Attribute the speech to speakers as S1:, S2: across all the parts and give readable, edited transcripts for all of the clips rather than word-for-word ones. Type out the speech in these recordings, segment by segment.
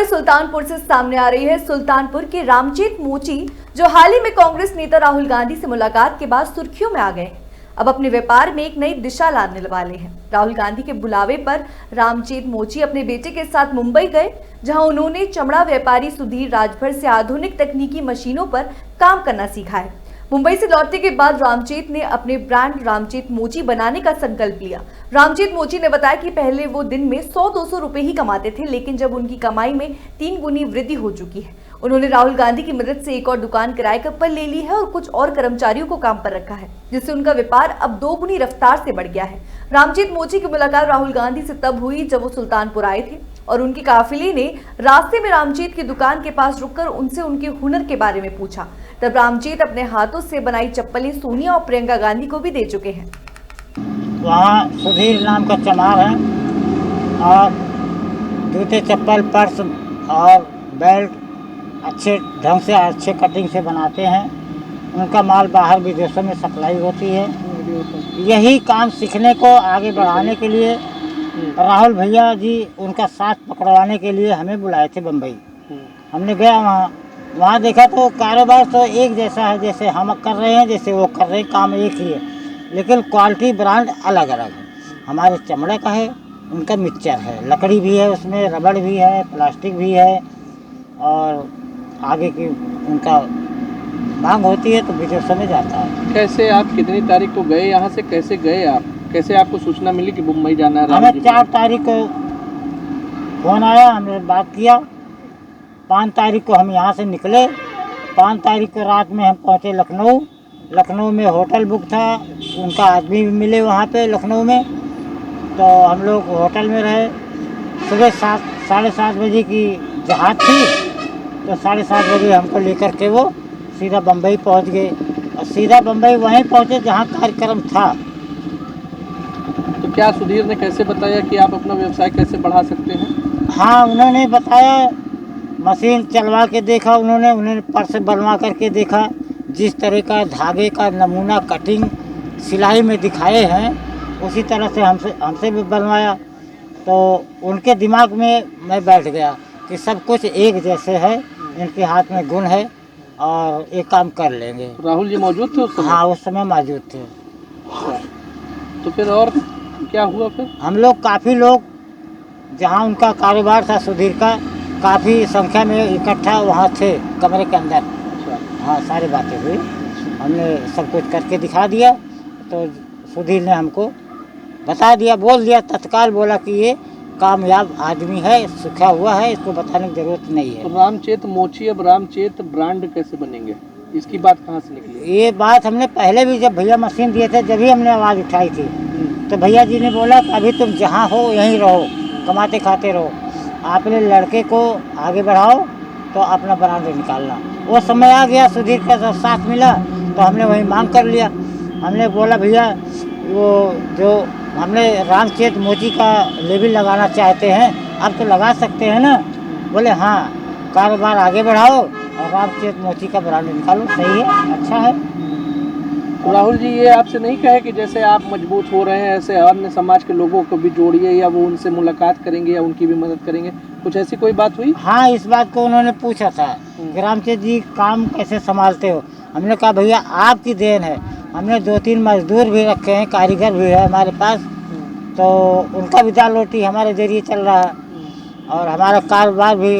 S1: खबर सुल्तानपुर से सामने आ रही है। सुल्तानपुर के रामजीत मोची जो हाल ही में कांग्रेस नेता राहुल गांधी से मुलाकात के बाद सुर्खियों में आ गए, अब अपने व्यापार में एक नई दिशा लाने वाले हैं। राहुल गांधी के बुलावे पर रामजीत मोची अपने बेटे के साथ मुंबई गए, जहां उन्होंने चमड़ा व्यापारी सुधीर राजभर से आधुनिक तकनीकी मशीनों पर काम करना सीखा है। मुंबई से लौटने के बाद रामजीत ने अपने ब्रांड रामजीत मोची बनाने का संकल्प लिया। रामजीत मोची ने बताया कि पहले वो दिन में 100-200 रुपए ही कमाते थे, लेकिन जब उनकी कमाई में 3 गुनी वृद्धि हो चुकी है। उन्होंने राहुल गांधी की मदद से एक और दुकान किराए पर ले ली है और कुछ और कर्मचारियों को काम पर रखा है, जिससे उनका व्यापार अब 2 गुनी रफ्तार से बढ़ गया है। रामजीत मोची की मुलाकात राहुल गांधी से तब हुई जब वो सुल्तानपुर आए थे और उनके काफिले ने रास्ते में रामजीत की दुकान के पास रुककर उनसे उनके हुनर के बारे में पूछा। तब रामजीत अपने हाथों से बनाई चप्पलें सोनिया और प्रियंका गांधी को भी दे चुके हैं।
S2: वहाँ सुधीर नाम का चमार है और जूते चप्पल पर्स और बेल्ट अच्छे ढंग से अच्छे कटिंग से बनाते हैं। उनका माल बाहर विदेशों में सप्लाई होती है। यही काम सीखने को आगे बढ़ाने के लिए राहुल भैया जी उनका साथ पकड़वाने के लिए हमें बुलाए थे बम्बई। हमने गया वहाँ देखा तो कारोबार तो एक जैसा है, जैसे हम कर रहे हैं जैसे वो कर रहे हैं, काम एक ही है, लेकिन क्वालिटी ब्रांड अलग अलग है। हमारे चमड़े का है, उनका मिक्सचर है, लकड़ी भी है, उसमें रबड़ भी है, प्लास्टिक भी है और आगे की उनका मांग होती है तो विदेशों में जाता है।
S3: कैसे आप कितनी तारीख को गए यहाँ से, कैसे गए आप, कैसे आपको सूचना मिली कि मुंबई जाना है?
S2: हमें 4 तारीख को फोन आया, हमने बात किया। 5 तारीख को हम यहाँ से निकले। 5 तारीख को रात में हम पहुँचे लखनऊ। लखनऊ में होटल बुक था, उनका आदमी भी मिले वहाँ पे लखनऊ में, तो हम लोग होटल में रहे। सुबह 7-7:30 बजे की जहाज़ थी, तो 7:30 बजे हमको लेकर के वो सीधा बम्बई पहुँच गए और सीधा बम्बई वहीं पहुँचे जहाँ कार्यक्रम था।
S3: तो क्या सुधीर ने कैसे बताया कि आप अपना व्यवसाय कैसे बढ़ा सकते हैं?
S2: हाँ, उन्होंने बताया, मशीन चलवा के देखा, उन्होंने पर्स बनवा करके देखा, जिस तरह का धागे का नमूना कटिंग सिलाई में दिखाए हैं उसी तरह से हमसे भी बनवाया। तो उनके दिमाग में मैं बैठ गया कि सब कुछ एक जैसे है, इनके हाथ में गुण है और एक काम कर लेंगे।
S3: राहुल जी मौजूद थे उस समय?
S2: हाँ, उस समय मौजूद थे।
S3: तो फिर और क्या हुआ फिर? हम
S2: लोग काफ़ी लोग, जहाँ उनका कारोबार था सुधीर का, काफ़ी संख्या में इकट्ठा वहाँ थे कमरे के अंदर। हाँ, सारी बातें हुई, हमने सब कुछ करके दिखा दिया। तो सुधीर ने हमको बता दिया, बोल दिया, तत्काल बोला कि ये कामयाब आदमी है, सीखा हुआ है, इसको बताने की ज़रूरत नहीं है।
S3: तो रामजीत मोची अब रामजीत ब्रांड कैसे बनेंगे, इसकी बात कहाँ से निकली?
S2: ये बात हमने पहले भी जब भैया मशीन दिए थे, जब भी हमने आवाज़ उठाई थी, तो भैया जी ने बोला कि अभी तुम जहाँ हो यहीं रहो, कमाते खाते रहो, अपने लड़के को आगे बढ़ाओ तो अपना ब्रांड निकालना। वो समय आ गया, सुधीर का जब साथ मिला तो हमने वही मांग कर लिया। हमने बोला भैया वो जो हमने रामजीत मोची का लेबल लगाना चाहते हैं, आप तो लगा सकते हैं ना? बोले हाँ, कारोबार आगे बढ़ाओ और रामजीत मोची का ब्रांड निकालो। सही है, अच्छा है।
S3: राहुल जी, ये आपसे नहीं कहे कि जैसे आप मजबूत हो रहे हैं ऐसे अन्य समाज के लोगों को भी जोड़िए या वो उनसे मुलाकात करेंगे या उनकी भी मदद करेंगे, कुछ ऐसी कोई बात हुई?
S2: हाँ, इस बात को उन्होंने पूछा था कि रामजीत जी काम कैसे संभालते हो। हमने कहा भैया आपकी देन है, हमने 2-3 मजदूर भी रखे हैं, कारीगर भी है हमारे पास, तो उनका भी दाल रोटी हमारे जरिए चल रहा है और हमारा कारोबार भी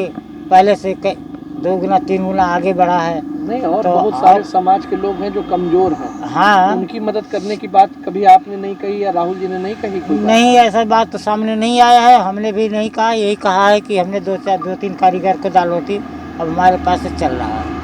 S2: पहले से 2 गुना 3 गुना आगे बढ़ा है।
S3: नहीं, और
S2: तो
S3: बहुत सारे समाज के लोग हैं जो कमजोर हैं।
S2: हाँ,
S3: उनकी मदद करने की बात कभी आपने नहीं कही या राहुल जी ने नहीं कही?
S2: नहीं, ऐसा बात तो सामने नहीं आया है, हमने भी नहीं कहा। यही कहा है कि हमने 2-3 कारीगर को दाल रोटी अब हमारे पास से चल रहा है।